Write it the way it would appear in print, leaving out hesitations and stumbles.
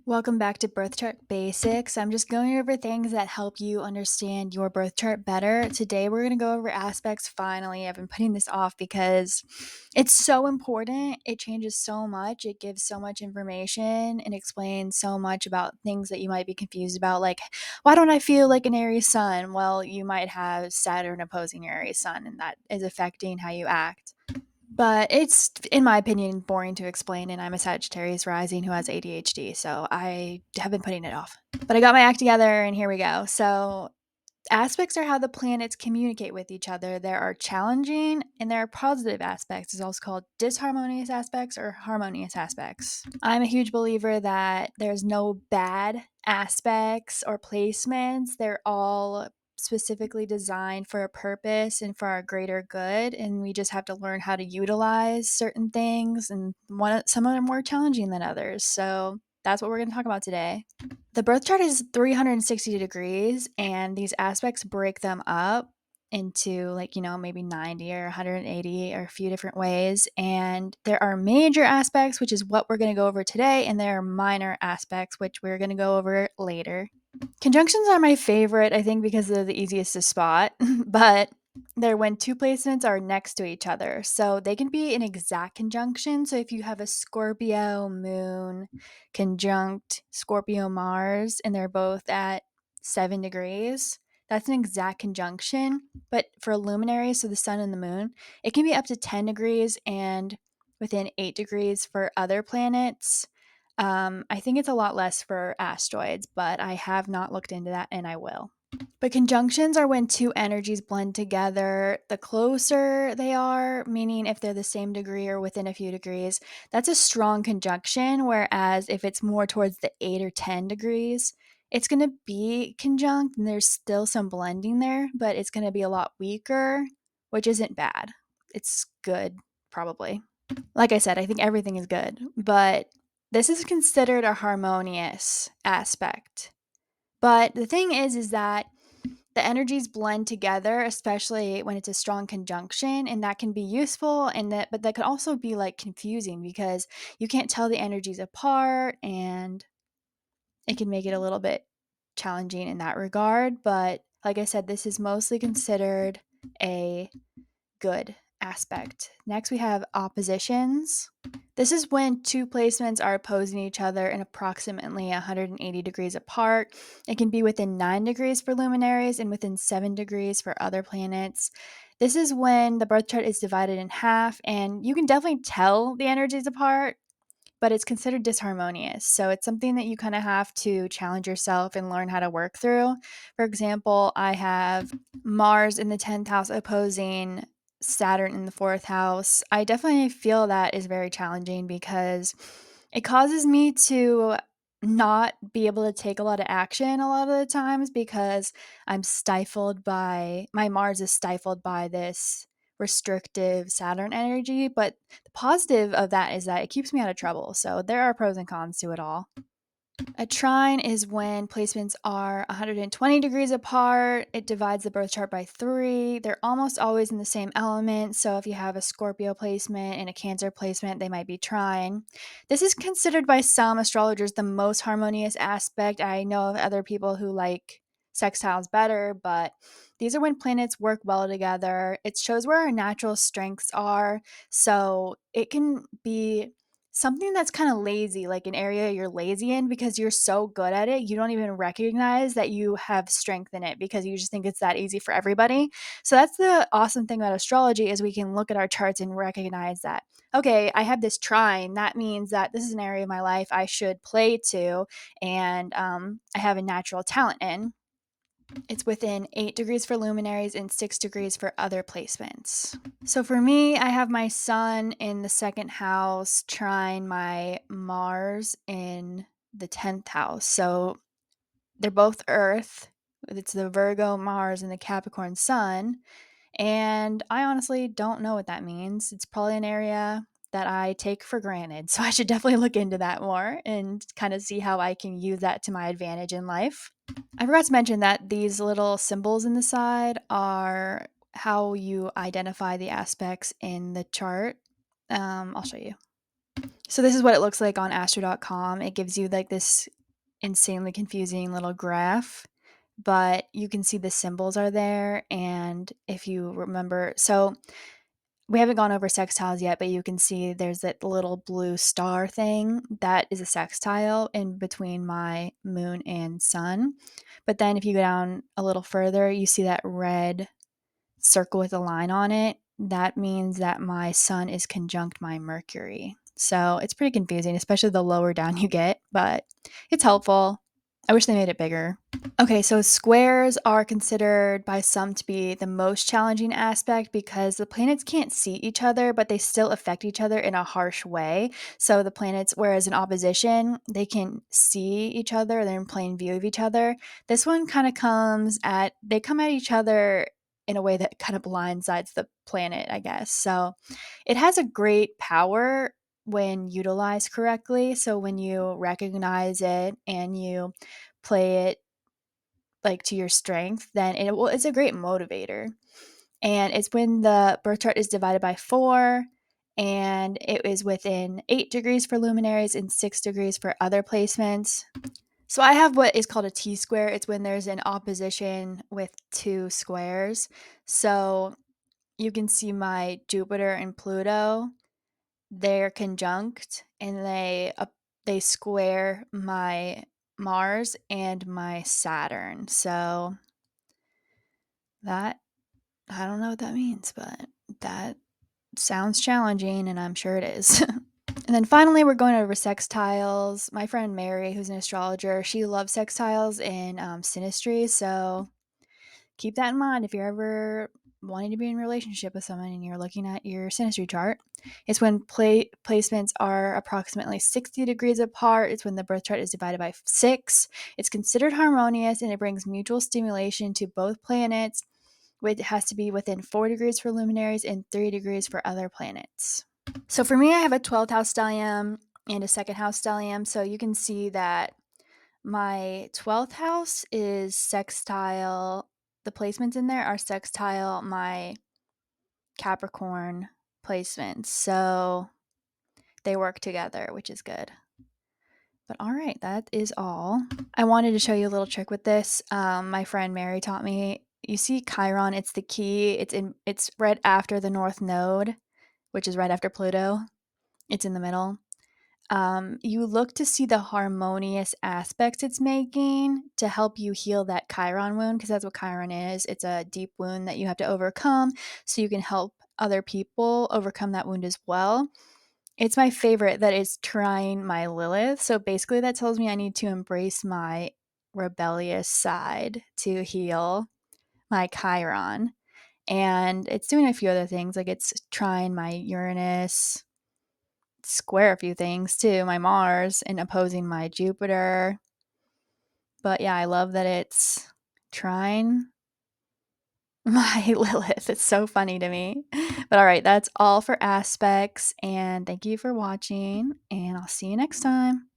Welcome back to Birth Chart Basics. I'm just going over things that help you understand your birth chart better. Today, we're going to go over aspects. Finally, I've been putting this off because it's so important. It changes so much. It gives so much information and explains so much about things that you might be confused about. Like, why don't I feel like an Aries sun? Well, you might have Saturn opposing your Aries sun, and that is affecting how you act. But it's, in my opinion, boring to explain, and I'm a Sagittarius rising who has ADHD, so I have been putting it off. But I got my act together, and here we go. So, aspects are how the planets communicate with each other. There are challenging and there are positive aspects. It's also called disharmonious aspects or harmonious aspects. I'm a huge believer that there's no bad aspects or placements. They're all specifically designed for a purpose and for our greater good, and we just have to learn how to utilize certain things, and some of them are more challenging than others. So that's what we're going to talk about today. The birth chart is 360 degrees, and these aspects break them up into, like, maybe 90 or 180 or a few different ways. And there are major aspects, which is what we're going to go over today, and there are minor aspects, which we're going to go over later. Conjunctions are my favorite, I think, because they're the easiest to spot, but they're when two placements are next to each other. So they can be an exact conjunction. So if you have a Scorpio moon conjunct Scorpio Mars and they're both at 7 degrees, that's an exact conjunction. But for luminaries, so the sun and the moon, it can be up to 10 degrees and within 8 degrees for other planets. I think it's a lot less for asteroids, but I have not looked into that and I will. But conjunctions are when two energies blend together. The closer they are, meaning if they're the same degree or within a few degrees, that's a strong conjunction. Whereas if it's more towards the 8 or 10 degrees, it's going to be conjunct and there's still some blending there, but it's going to be a lot weaker, which isn't bad. It's good, probably. Like I said, I think everything is good, but this is considered a harmonious aspect. But the thing is that the energies blend together, especially when it's a strong conjunction, and that can be useful, and but that could also be like confusing because you can't tell the energies apart, and it can make it a little bit challenging in that regard. But like I said, this is mostly considered a good aspect. Next, we have oppositions. This is when two placements are opposing each other and approximately 180 degrees apart. It can be within 9 degrees for luminaries and within 7 degrees for other planets. This is when the birth chart is divided in half, and you can definitely tell the energies apart, but it's considered disharmonious. So it's something that you kind of have to challenge yourself and learn how to work through. For example, I have Mars in the 10th house opposing Saturn in the 4th house. I definitely feel that is very challenging because it causes me to not be able to take a lot of action a lot of the times because my Mars is stifled by this restrictive Saturn energy. But the positive of that is that it keeps me out of trouble. So there are pros and cons to it all. A trine is when placements are 120 degrees apart. It divides the birth chart by 3. They're almost always in the same element. So if you have a Scorpio placement and a Cancer placement, they might be trine. This is considered by some astrologers the most harmonious aspect. I know of other people who like sextiles better, but these are when planets work well together. It shows where our natural strengths are. So it can be something that's kind of lazy, like an area you're lazy in because you're so good at it, you don't even recognize that you have strength in it because you just think it's that easy for everybody. So that's the awesome thing about astrology is we can look at our charts and recognize that, okay, I have this trine. That means that this is an area of my life I should play to, and I have a natural talent in. It's within 8 degrees for luminaries and 6 degrees for other placements. So for me, I have my sun in the 2nd house trine my Mars in the 10th house. So they're both Earth. It's the Virgo Mars and the Capricorn Sun. And I honestly don't know what that means. It's probably an area that I take for granted. So I should definitely look into that more and kind of see how I can use that to my advantage in life. I forgot to mention that these little symbols in the side are how you identify the aspects in the chart. I'll show you. So this is what it looks like on astro.com. It gives you like this insanely confusing little graph, but you can see the symbols are there. And if you remember, so we haven't gone over sextiles yet, but you can see there's that little blue star thing. That is a sextile in between my moon and sun. But then if you go down a little further, you see that red circle with a line on it. That means that my sun is conjunct my Mercury. So it's pretty confusing, especially the lower down you get, but it's helpful. I wish they made it bigger. Okay, so squares are considered by some to be the most challenging aspect because the planets can't see each other, but they still affect each other in a harsh way. So the planets, whereas in opposition, they can see each other, they're in plain view of each other. This one kind of they come at each other in a way that kind of blindsides the planet, I guess. So it has a great power when utilized correctly. So when you recognize it and you play it like to your strength, then it's a great motivator. And it's when the birth chart is divided by 4 and it is within 8 degrees for luminaries and 6 degrees for other placements. So I have what is called a T square. It's when there's an opposition with 2 squares. So you can see my Jupiter and Pluto, they're conjunct and they square my Mars and my Saturn. So that I don't know what that means, but that sounds challenging and I'm sure it is. And then finally, we're going over sextiles. My friend Mary, who's an astrologer, she loves sextiles and synastry. So keep that in mind if you're ever wanting to be in a relationship with someone and you're looking at your synastry chart. It's when placements are approximately 60 degrees apart. It's when the birth chart is divided by 6. It's considered harmonious and it brings mutual stimulation to both planets. It has to be within 4 degrees for luminaries and 3 degrees for other planets. So for me, I have a 12th house stellium and a second house stellium. So you can see that my 12th house is sextile. The placements in there are sextile my Capricorn placements. So they work together, which is good. But all right, that is all. I wanted to show you a little trick with this. My friend Mary taught me. You see Chiron, it's the key. It's right after the North Node, which is right after Pluto. It's in the middle. You look to see the harmonious aspects it's making to help you heal that Chiron wound, because that's what Chiron is. It's a deep wound that you have to overcome so you can help other people overcome that wound as well. It's my favorite that it's trying my Lilith. So basically, that tells me I need to embrace my rebellious side to heal my Chiron. And it's doing a few other things, like it's trying my Uranus, square a few things too, my Mars, and opposing my Jupiter. But yeah, I love that it's trying my Lilith. It's so funny to me. But all right, that's all for aspects. And thank you for watching. And I'll see you next time.